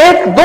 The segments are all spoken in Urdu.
1-2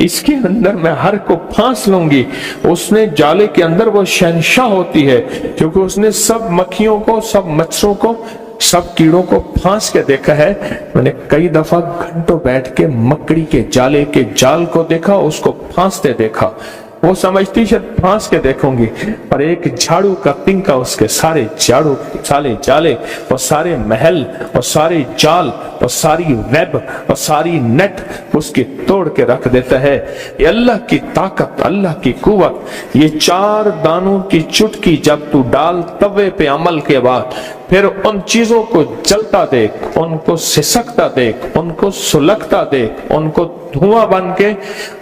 اس کے اندر میں ہر کو پھانس لوں گی. اس نے جالے کے اندر وہ شہنشاہ ہوتی ہے کیونکہ اس نے سب مکھیوں کو، سب مچھروں کو، سب کیڑوں کو پھانس کے دیکھا ہے. میں نے کئی دفعہ گھنٹوں بیٹھ کے مکڑی کے جالے کے جال کو دیکھا، اس کو پھانستے دیکھا. وہ سمجھتی شاید پھانس کے دیکھوں گی، پر ایک جھاڑو کا تنکا اس کے سارے جھاڑو، سارے جالے اور سارے محل اور سارے جال اور ساری ویب اور ساری نیٹ اس کی توڑ کے رکھ دیتا ہے. یہ اللہ کی طاقت، اللہ کی قوت. یہ 4 دانوں کی چٹکی جب تو ڈال توے پہ عمل کے بعد، پھر ان چیزوں کو جلتا دیکھ، ان کو سسکتا دیکھ، ان کو سلگتا دیکھ، ان کو دھواں بن کے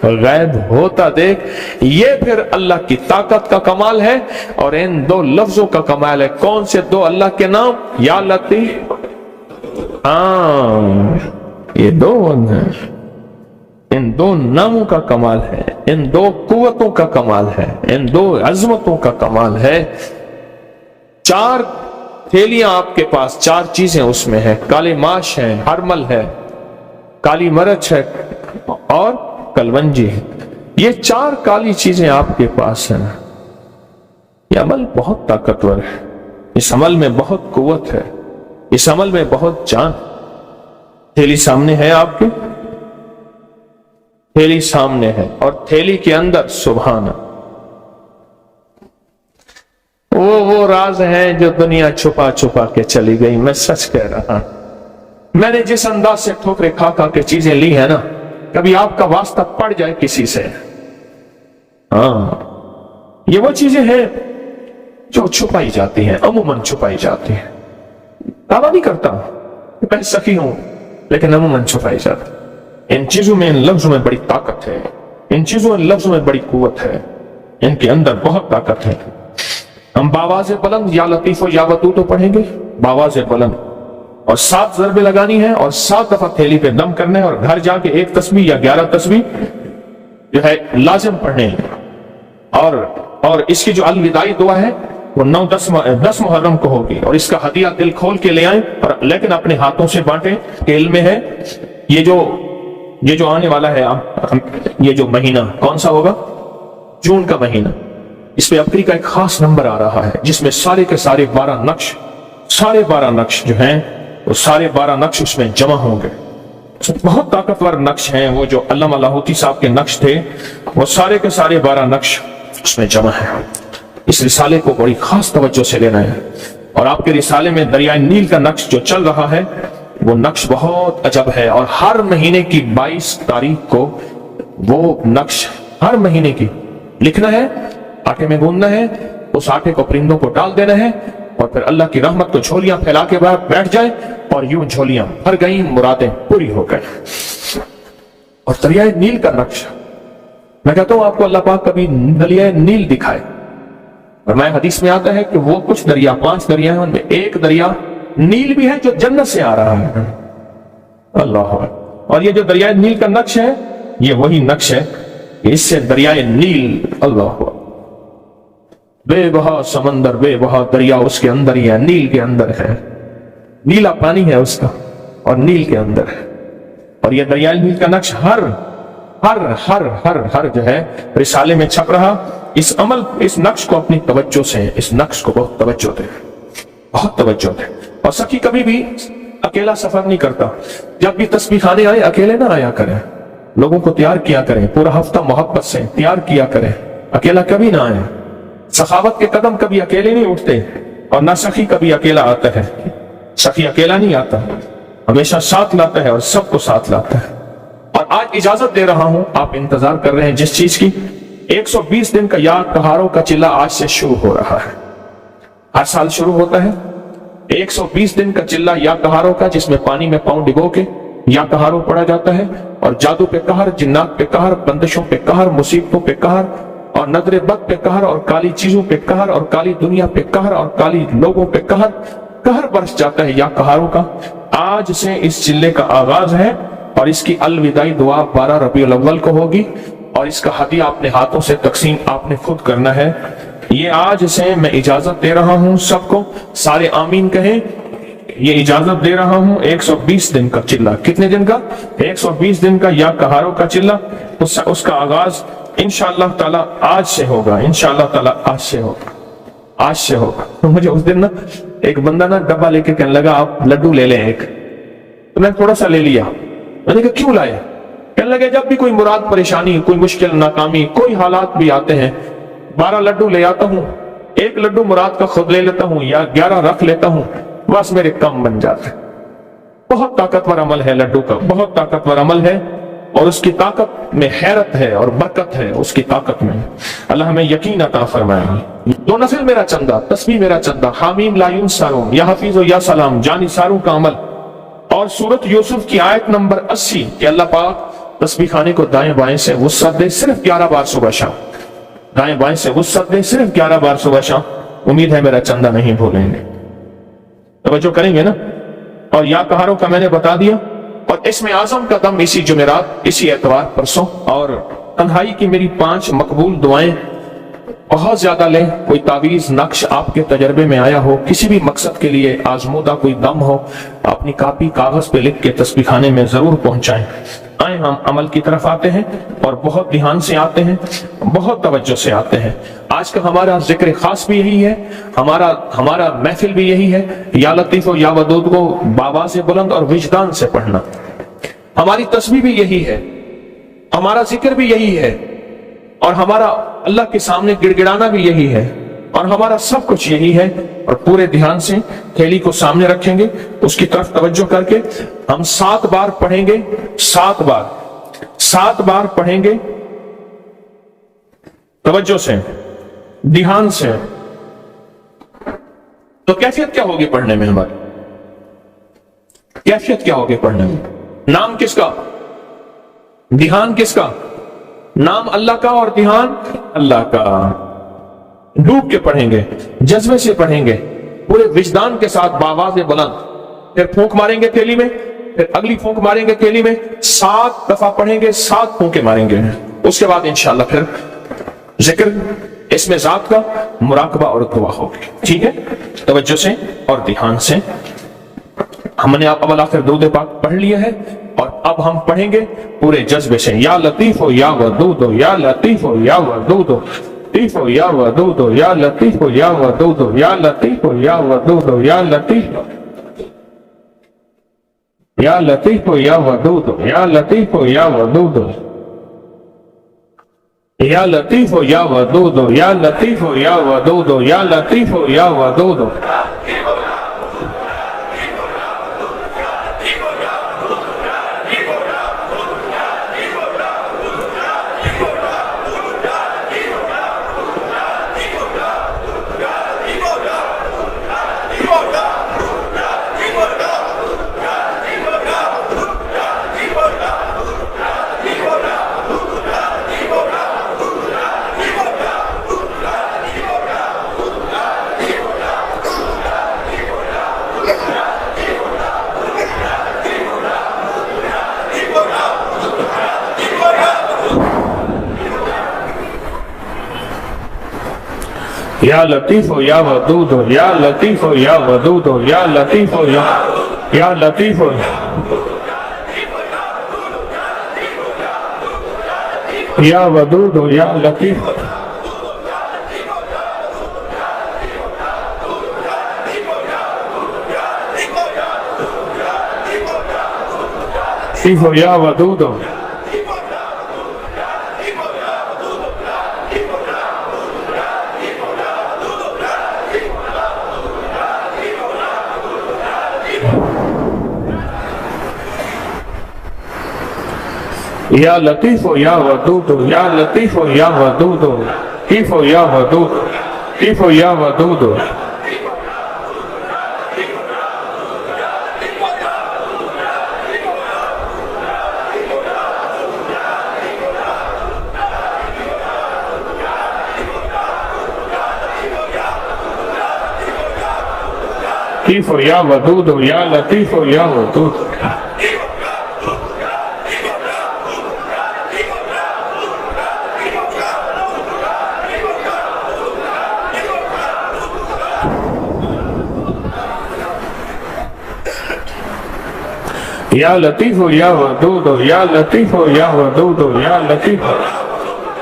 غائب ہوتا دیکھ. یہ پھر اللہ کی طاقت کا کمال ہے اور ان 2 لفظوں کا کمال ہے. کون سے 2 اللہ کے نام؟ یا لطیف. یہ 2 ہیں. ان 2 ناموں کا کمال ہے، ان 2 قوتوں کا کمال ہے، ان 2 عظمتوں کا کمال ہے. 4 تھیلیاں آپ کے پاس، 4 چیزیں اس میں ہیں. کالے ماش ہے، ہرمل ہے، کالی مرچ ہے اور کلونجی ہے. یہ 4 کالی چیزیں آپ کے پاس ہیں. یہ عمل بہت طاقتور ہے، اس عمل میں بہت قوت ہے، اس عمل میں بہت جان. تھیلی سامنے ہے آپ کے، تھیلی سامنے ہے اور تھیلی کے اندر سبحان وہ راز ہیں جو دنیا چھپا چھپا کے چلی گئی. میں سچ کہہ رہا ہوں، میں نے جس انداز سے ٹھوکرے کھا کھا کے چیزیں لی ہیں نا، کبھی آپ کا واسطہ پڑ جائے کسی سے. یہ وہ چیزیں ہیں جو چھپائی جاتی ہیں، عموماً چھپائی جاتی ہیں. دعویٰ نہیں کرتا میں سخی ہوں، لیکن عموماً چھپائی جاتی. ان چیزوں میں، ان لفظوں میں بڑی طاقت ہے، ان چیزوں ان لفظوں میں بڑی قوت ہے، ان کے اندر بہت طاقت ہے. ہم باواز بلند یا لطیف و یا ودود تو پڑھیں گے. باواز بلند اور 7 ضربیں لگانی ہے اور 7 دفعہ تھیلی پہ دم کرنے اور گھر جا کے 1 تسبیح یا 11 تسبیح جو ہے لازم پڑھنے ہیں. اور اس کی جو الوداعی دعا ہے وہ 9-10 محرم کو ہوگی اور اس کا ہدیہ دل کھول کے لے آئیں، اور لیکن اپنے ہاتھوں سے بانٹیں. کہ علم میں ہے یہ جو آنے والا ہے، یہ جو مہینہ کون سا ہوگا؟ جون کا مہینہ. اس پہ اپریل کا ایک خاص نمبر آ رہا ہے جس میں سارے کے سارے 12 نقش جو ہیں، وہ سارے 12 نقش اس میں جمع ہوں گے. بہت طاقتور نقش ہیں وہ جو علامہ لاہوتی صاحب کے نقش تھے، وہ سارے کے سارے 12 نقش اس میں جمع ہیں. اس رسالے کو بڑی خاص توجہ سے لینا ہے. اور آپ کے رسالے میں دریائے نیل کا نقش جو چل رہا ہے، وہ نقش بہت عجب ہے. اور ہر مہینے کی 22 تاریخ کو وہ نقش ہر مہینے کی لکھنا ہے، آٹے میں گوندنا ہے، اس آٹے کو پرندوں کو ڈال دینا ہے، اور پھر اللہ کی رحمت کو جھولیاں پھیلا کے بیٹھ جائے، اور یوں جھولیاں بھر گئیں، مرادیں پوری ہو گئیں. اور دریائے نیل کا نقش، میں کہتا ہوں آپ کو اللہ پاک کبھی دریائے نیل دکھائے. اور میں حدیث میں آتا ہے کہ وہ کچھ دریا، 5 دریا ہیں، ان میں ایک دریا نیل بھی ہے جو جنت سے آ رہا ہے. اللہ. اور یہ جو دریائے نیل کا نقش ہے، یہ وہی نقش ہے کہ اس سے دریائے نیل، اللہ، بے بہا سمندر، بے بہا دریا اس کے اندر ہی ہے، نیل کے اندر ہے. نیلا پانی ہے اس کا اور نیل کے اندر ہے. اور یہ دریائے نیل کا نقش ہر جو ہے رسالے میں چھپ رہا. اس نقش کو اپنی توجہ سے، اس نقش کو بہت توجہ دے، بہت توجہ دے. اور سخی کبھی بھی اکیلا سفر نہیں کرتا. جب بھی تسبیح خانے آئے اکیلے نہ آیا کریں، لوگوں کو تیار کیا کریں، پورا ہفتہ محبت سے تیار کیا کریں، اکیلا کبھی نہ آئے. سخاوت کے قدم کبھی اکیلے نہیں اٹھتے، اور نہ سخی کبھی اکیلا آتا ہے. سخی اکیلا نہیں آتا، ہمیشہ ساتھ لاتا ہے اور سب کو ساتھ لاتا ہے. اور آج اجازت دے رہا ہوں، آپ انتظار کر رہے ہیں جس چیز کی، 120 دن کا یا کہاروں کا چلہ آج سے شروع ہو رہا ہے. ہر سال شروع ہوتا ہے 120 دن کا چلہ یا کہاروں کا، جس میں پانی میں پاؤں ڈبو کے یا کہاروں پڑا جاتا ہے. اور جادو پہ قہر، جنات پہ قہر، بندشوں پہ قہر، مصیبتوں پہ قہر، اور نظر بد پہ قہر، اور کالی چیزوں پہ قہر، اور کالی دنیا پہ قہر، اور کالی لوگوں پہ قہر برس جاتا ہے یا کہاروں کا. آج سے اس چلے کا آغاز ہے اور اس کی الوداعی دعا 12 ربیع الاول کو ہوگی، اور اس کا ہدیہ اپنے ہاتھوں سے تقسیم آپ نے خود کرنا ہے. یہ آج سے میں اجازت دے رہا ہوں سب کو. سارے آمین کہیں. یہ اجازت دے رہا ہوں 120 دن کا چلہ. کتنے دن کا؟ 120 دن کا یا کہاروں کا چلہ. اس کا آغاز انشاءاللہ تعالیٰ آج سے ہوگا. انشاءاللہ تعالیٰ آج سے ہوگا. آج سے ہوگا. مجھے اس دن نا ایک بندہ نا ڈبہ لے کے کہنے لگا آپ لڈو لے لیں ایک. تو میں تھوڑا سا لے لیا. میں نے کہا کیوں لائے؟ کہنے لگے جب بھی کوئی مراد پریشانی، کوئی مشکل، ناکامی، کوئی حالات بھی آتے ہیں 12 لڈو لے آتا ہوں. ایک لڈو مراد کا خود لے لیتا ہوں یا 11 رکھ لیتا ہوں، بس میرے کم بن جاتے. بہت طاقتور عمل ہے لڈو کا، بہت طاقتور عمل ہے. اور اس کی طاقت میں حیرت ہے اور برکت ہے. اس کی طاقت میں اللہ ہمیں یقین عطا فرمائے. دو نفل میرا چندہ، تسبیح میرا چندہ، حامیم لا ینصرون، یا حفیظ و یا سلام، جانی ساروں کا عمل. اور سورت یوسف کی آیت نمبر 80 کہ اللہ پاک تسبیح خانے کو دائیں بائیں سے وسعت دے، صرف 11 بار صبح شام. دائیں بائیں سے وسعت دے، صرف 11 بار صبح شام. امید ہے میرا چندہ نہیں بھولیں گے. توجہ کریں گے نا. اور یا کہاروں کا میں نے بتا دیا. اور اسم اعظم کا دم اسی جمعرات، اسی اتوار، پرسوں. اور تنہائی کی میری 5 مقبول دعائیں بہت زیادہ لیں. کوئی تعویذ نقش آپ کے تجربے میں آیا ہو، کسی بھی مقصد کے لیے آزمودہ کوئی دم ہو، اپنی کاپی کاغذ پہ لکھ کے تسبیح خانے میں ضرور پہنچائیں. آئیں ہم عمل کی طرف آتے ہیں اور بہت دھیان سے آتے ہیں، بہت توجہ سے آتے ہیں. آج کا ہمارا ذکر خاص بھی یہی ہے، ہمارا محفل بھی یہی ہے. یا لطیف و یا ودود کو بآواز بلند اور وجدان سے پڑھنا. ہماری تسبیح بھی یہی ہے، ہمارا ذکر بھی یہی ہے، اور ہمارا اللہ کے سامنے گڑ گڑانا بھی یہی ہے، اور ہمارا سب کچھ یہی ہے. اور پورے دھیان سے تھیلی کو سامنے رکھیں گے، اس کی طرف توجہ کر کے ہم 7 بار پڑھیں گے. 7 بار پڑھیں گے توجہ سے، دھیان سے. تو کیفیت کیا ہوگی پڑھنے میں؟ ہماری کیفیت کیا ہوگی پڑھنے میں؟ نام کس کا؟ دھیان کس کا؟ نام اللہ کا اور دھیان اللہ کا. ڈوب کے پڑھیں گے، جذبے سے پڑھیں گے، پورے وجدان کے ساتھ بآواز بلند. پھر پھونک ماریں گے تھیلی میں، پھر اگلی پھونک ماریں گے تھیلی میں. 7 دفعہ پڑھیں گے، 7 پھونکے ماریں گے. اس کے بعد انشاءاللہ پھر ذکر اس میں ذات کا مراقبہ اور دعا ہوگی. ٹھیک ہے؟ توجہ سے اور دھیان سے. ہم نے اول آخر درود پاک پڑھ لیا ہے، اور اب ہم پڑھیں گے پورے جذبے سے. یا لطیف ہو یا ودود ہو، یا لطیف ہو یا ودود ہو، لطیف ہو یا ودود ہو، یا لطیف ہو یا ودود ہو، یا لطیف ہو یا ودود ہو، یا لطیف ہو یا لطیف ہو یا ودود ہو، یا لطیف ہو یا ودود ہو، یا لطیف ہو یا ودود ہو، یا لطیف ہو یا ودود ہو، یا لطیف ہو یا ودود ہو. یا لطیف ہو یا ودود ہو، یا لطیف ہو یا ودود ہو، یا لطیف ہو یا لطیف ہو یا ودود ہو، یا لطیف ہو. لطیف ہو یا ودود ہو. یا لطیف ہو یا ودود ہو، یا لطیف ہو یا ودود ہو، لطیف ہو یا ودود ہو، لطیف ہو یا ودود ہو. لطیف ہو یا ودود ہو، یا لطیف ہو یا ودود ہو. یا لطیف یا ودود یا لطیف یا ودود یا لطیف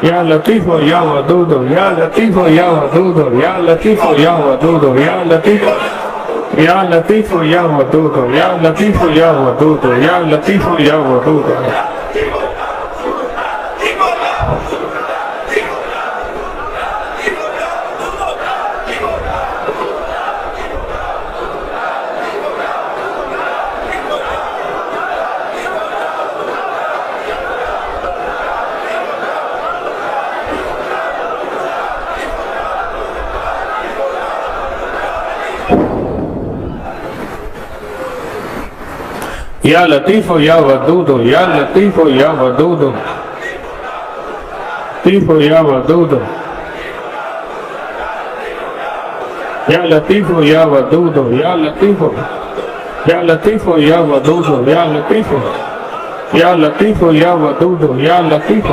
یا لطیف یا ودود یا لطیف یا ودود یا لطیف یا ودود یا لطیف یا لطیف یا ودود یا لطیف یا ودود یا لطیف یا ودود یا لطیف یا ودود یا لطیف یا ودود لطیف یا ودود یا لطیف یا ودود یا لطیف یا لطیف یا ودود یا لطیف یا لطیف یا ودود یا لطیف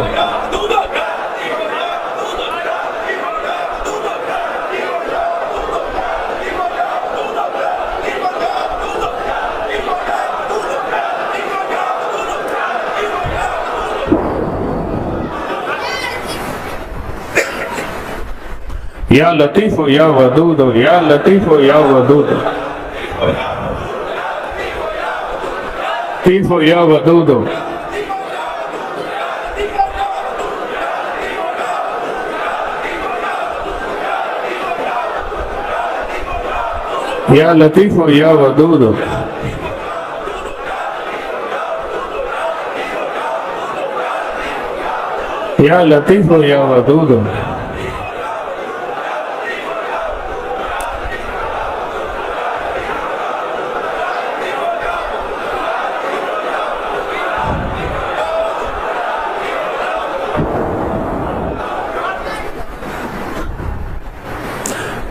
یا لطیف یا ودود یا لطیف یا ودود لطیف یا ودود یا لطیف یا ودود یا لطیف یا ودود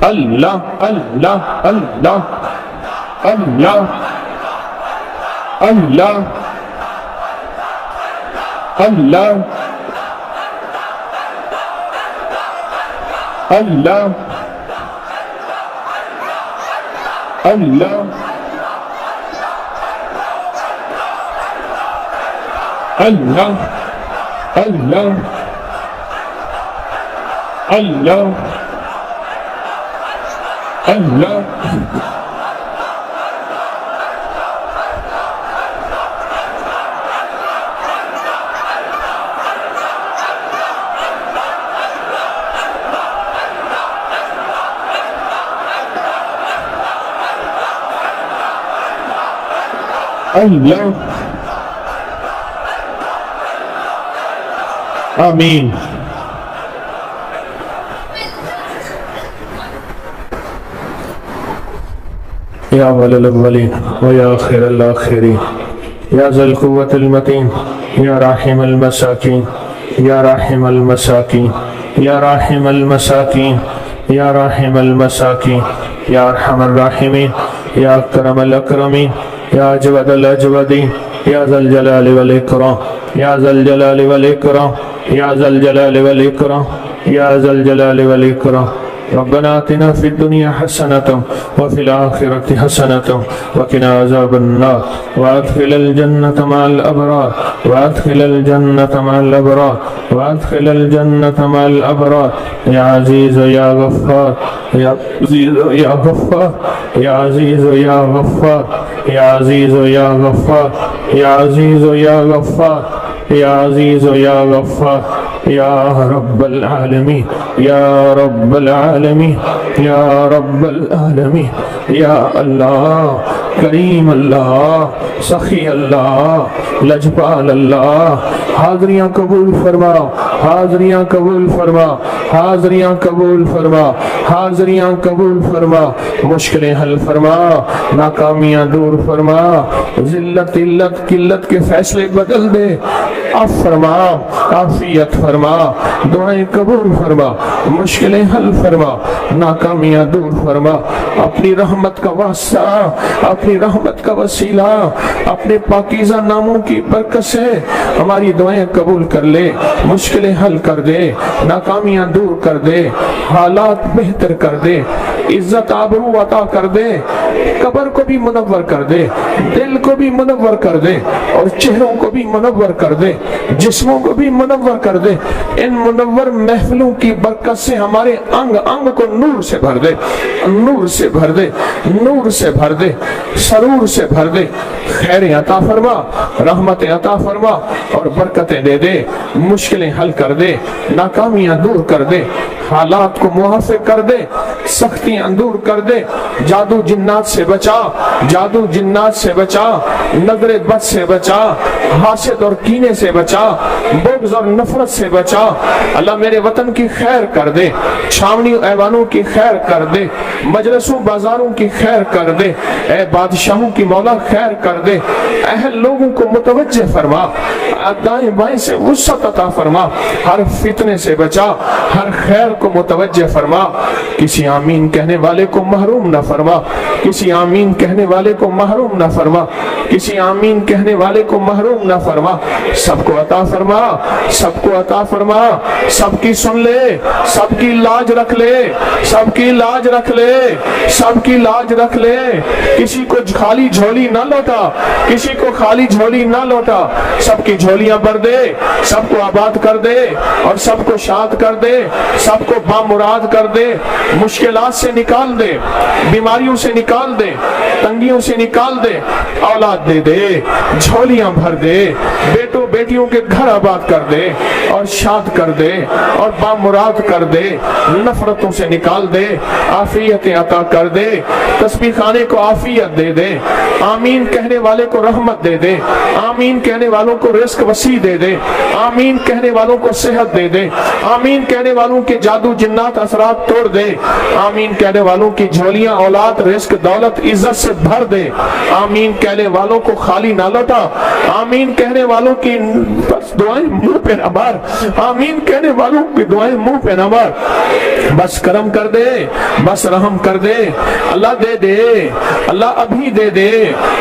اللہ اللہ اللہ اللہ اللہ اللہ اللہ اللہ اللہ اللہ اللہ اللہ اللہ آمین یا اول الاولین و یا آخر الاخرین یا ذا القوة المتین یا راحم المساکین یا راحم المساکین یا راحم المساکین یا راحم المساکین یا ارحم الراحمین یا اکرم الاکرمین یا اجود الاجودین یا ذا الجلال والاکرام یا ذا الجلال والاکرام یا ذا الجلال والاکرام یا ذا الجلال والاکرام ربنا آتنا في الدنيا حسنة وفي الآخرة حسنة وقنا عذاب النار وادخل الجنة مع الأبرار وادخل الجنة مع الأبرار وادخل الجنة مع الأبرار يا عزيز يا غفار يا عزيز يا غفار يا عزيز يا غفار يا عزيز يا غفار يا عزيز يا غفار يا عزيز يا غفار يا رب العالمين يا رب العالمين يا رب العالمين يا الله کریم اللہ سخی اللہ لجپال اللہ حاضریاں قبول فرما حاضریاں قبول فرما حاضریاں قبول فرما حاضریاں قبول فرما مشکلیں حل فرما ناکامیاں دور فرما ذلت علت قلت کے فیصلے بدل دے عف فرما عافیت فرما دعائیں قبول فرما مشکلیں حل فرما ناکامیاں دور فرما اپنی رحمت کا واسطہ اپنی رحمت کا وسیلہ اپنے پاکیزہ ناموں کی برکت سے ہماری دعائیں قبول کر لے مشکلیں حل کر دے ناکامیاں دور کر دے حالات بہتر کر دے عزت آبرو عطا کر دے قبر کو بھی منور کر دے، دل کو بھی منور کر دے، اور چہروں کو بھی منور کر دے، جسموں کو بھی منور کر دے۔ ان منور محفلوں کی برکت سے ہمارے انگ انگ کو نور سے بھر دے، نور سے بھر دے، نور سے بھر دے، سرور سے بھر دے، خیر عطا فرما، رحمت عطا فرما اور برکتیں دے دے، مشکلیں حل کر دے، ناکامیاں دور کر دے، حالات کو موافق کر دے، سختیاں دور کر دے، جادو جنات سے بچا، جادو جنات سے بچا، نظر بد سے بچا، حاسد اور کینے سے بچا، بغض اور نفرت سے بچا۔ اللہ میرے وطن کی خیر کر دے، چھاونی ایوانوں کی خیر کر دے، مجلسوں بازاروں کی خیر کر دے، اے بادشاہوں کی مولا خیر کر دے، اہل لوگوں کو متوجہ فرما، دائیں بائیں سے وسعت عطا فرما، ہر فتنے سے بچا، ہر خیر کو متوجہ فرما، کسی آمین کہنے والے کو محروم نہ فرما، کسی آمین کہنے والے کو محروم نہ فرما، کسی آمین کہنے والے کو محروم نہ فرما، سب کو عطا فرما، سب کو عطا فرما، سب کی سن لے، سب کی لاج رکھ لے، سب کی لاج رکھ لے، سب کی لاج رکھ لے، کسی کو خالی جھولی نہ لوٹا، کسی کو خالی جھولی نہ لوٹا، سب کی جھولیاں بھر دے، سب کو آباد کر دے اور سب کو شاد کر دے، سب کو بامراد کر دے، مشکلات سے نکال دے، بیماریوں سے نکال دے، تنگیوں سے نکال دے، اولاد دے دے، جھولیاں بھر دے، بیٹوں بیٹیوں کے گھر آباد کر دے اور شاد کر دے اور بامراد کر دے، نفرتوں سے نکال دے، عافیت عطا کر دے، تسبیح خانے کو عافیت دے دے، آمین کہنے والے کو رحمت دے دے، آمین کہنے والوں کو رزق وسیع دے دے، آمین کہنے والوں کو صحت دے دے، آمین کہنے والوں کے جادو جنات اثرات توڑ دے، آمین کہنے والوں کی جھولیاں اولاد رزق دولت عزت سے بھر دے، آمین کہنے والوں کو خالی نہ لوٹا، آمین کہنے والوں کی بس دعائیں منہ پہ نہ مار، آمین کہنے والوں کی دعائیں منہ پہ نہ مار، بس کرم کر دے، بس رحم کر دے، اللہ دے دے، اللہ ابھی دے دے،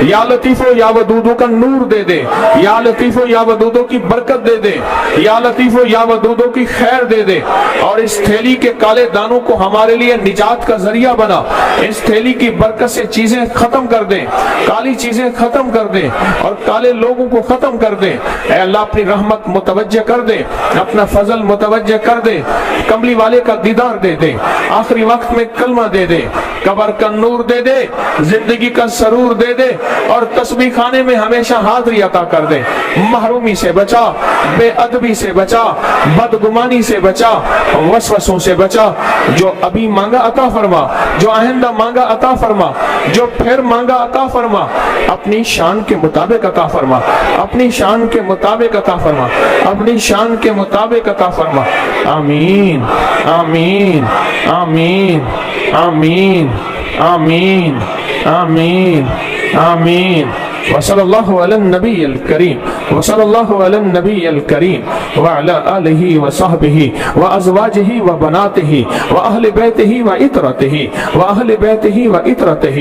یا لطیفو یا ودودو کا نور دے دے، یا لطیفو یا ودودو کی برکت دے دے، یا لطیفو یا ودودو کی خیر دے دے، اور اس تھیلی کے کالے دانوں کو ہمارے لیے نجات کا ذریعہ بنا، اس تھیلی کی برکت سے چیزیں ختم کر دے، کالی چیزیں ختم کر دے اور کالے لوگوں کو ختم کر دے، اے اللہ اپنی رحمت متوجہ کر دے، اپنا فضل متوجہ کر دے، کملی والے کا دیدار دے دے، آخری وقت میں کلمہ دے دے، قبر کا نور دے دے، زندگی کا سرور دے دے اور تسبیح خانے میں ہمیشہ حاضری عطا کر دے، محرومی سے بچا، بے ادبی سے بچا، بدگمانی سے بچا، وسوسوں سے بچا، جو ابھی مانگا عطا فرما، جو آئندہ مانگا عطا فرما، جو پھر مانگا عطا فرما، اپنی شان کے مطابق عطا فرما، اپنی شان کے مطابق عطا فرما، اپنی شان کے مطابق عطا فرما، آمین آمین آمین آمین آمین آمین آمین وصلی اللہ علی النبی الکریم وصلی اللہ علی النبی الکریم وعلی آلہ وصحبہ وازواجہ وبناتہ واہل بیتہ وعطرتہ واہل بیتہ وعطرتہ